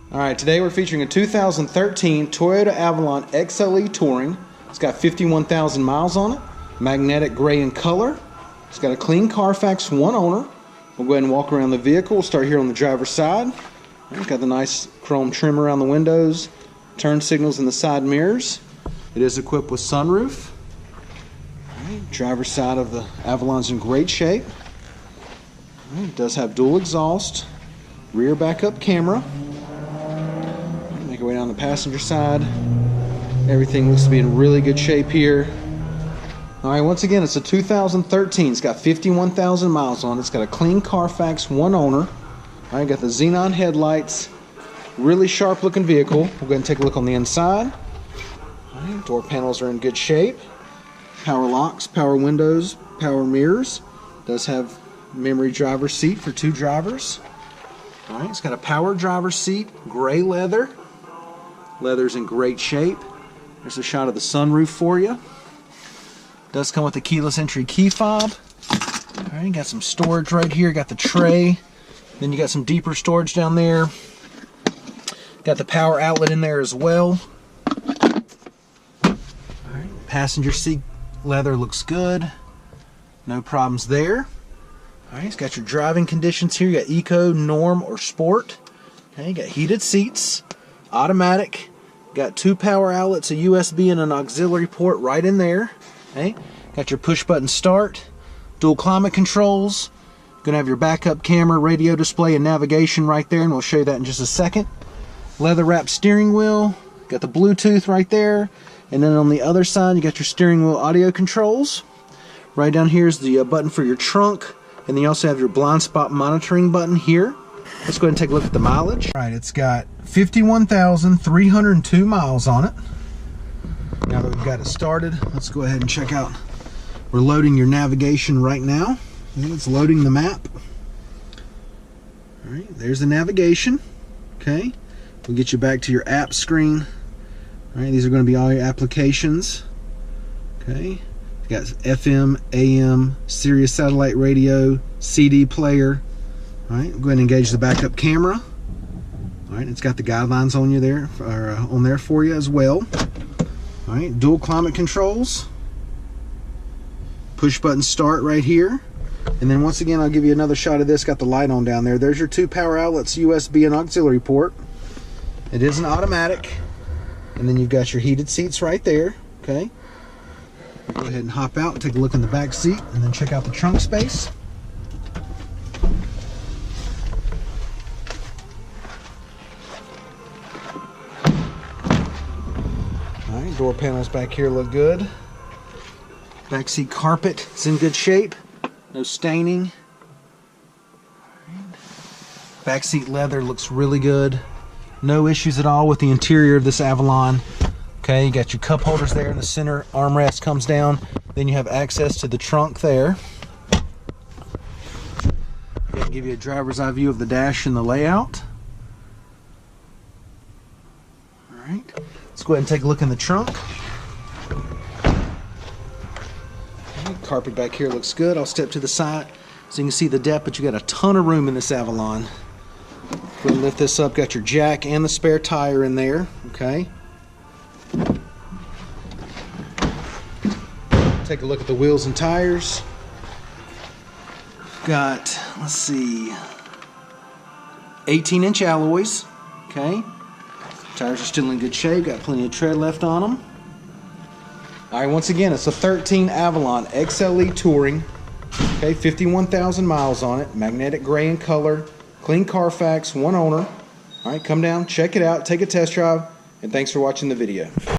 Alright, today we're featuring a 2013 Toyota Avalon XLE Touring. It's got 51,000 miles on it, magnetic gray in color. It's got a clean Carfax, one owner. We'll go ahead and walk around the vehicle. We'll start here on the driver's side. It's got the nice chrome trim around the windows, turn signals in the side mirrors. It is equipped with sunroof. Alright, driver's side of the Avalon's in great shape. It does have dual exhaust, rear backup camera. Make our way down the passenger side. Everything looks to be in really good shape here. Alright, once again, it's a 2013. It's got 51,000 miles on it. It's got a clean Carfax, one owner. Alright, got the xenon headlights. Really sharp looking vehicle. We'll go ahead and take a look on the inside. Alright, door panels are in good shape. Power locks, power windows, power mirrors. Does have memory driver's seat for two drivers. Alright, it's got a power driver's seat, gray leather. Leather's in great shape. There's a shot of the sunroof for you. Does come with the keyless entry key fob. Alright, you got some storage right here. Got the tray. Then you got some deeper storage down there. Got the power outlet in there as well. Alright, passenger seat leather looks good. No problems there. Alright, it's got your driving conditions here. You got Eco, Norm, or Sport. Okay, you got heated seats, automatic. Got two power outlets, a USB and an auxiliary port right in there. Okay, got your push button start, dual climate controls. Gonna have your backup camera, radio display, and navigation right there, and we'll show you that in just a second. Leather wrapped steering wheel. Got the Bluetooth right there, and then on the other side you got your steering wheel audio controls. Right down here is the button for your trunk. And then you also have your blind spot monitoring button here. Let's go ahead and take a look at the mileage. All right, it's got 51,302 miles on it. Now that we've got it started, let's go ahead and check out. We're loading your navigation right now. And it's loading the map. All right, there's the navigation. Okay, we'll get you back to your app screen. All right, these are going to be all your applications. Okay. Got FM, AM, Sirius satellite radio, CD player. All right, go ahead and engage the backup camera. All right, it's got the guidelines on you there, or on there for you as well. All right, dual climate controls, push button start right here, and then once again I'll give you another shot of this. Got the light on down there. There's your two power outlets, USB and auxiliary port. It is an automatic, and then you've got your heated seats right there. Okay. Go ahead and hop out and take a look in the back seat and then check out the trunk space. Alright, door panels back here look good. Back seat carpet is in good shape. No staining. Back seat leather looks really good. No issues at all with the interior of this Avalon. Okay, you got your cup holders there in the center, armrest comes down, then you have access to the trunk there. I'll give you a driver's eye view of the dash and the layout. Alright, let's go ahead and take a look in the trunk. Okay, carpet back here looks good. I'll step to the side so you can see the depth, but you got a ton of room in this Avalon. Go ahead and lift this up, got your jack and the spare tire in there. Okay. Take a look at the wheels and tires. Got, let's see, 18-inch alloys. Okay. Tires are still in good shape. Got plenty of tread left on them. Alright, once again, it's a 13 Avalon XLE Touring. Okay, 51,000 miles on it. Magnetic gray in color. Clean Carfax, one owner. Alright, come down, check it out, take a test drive, and thanks for watching the video.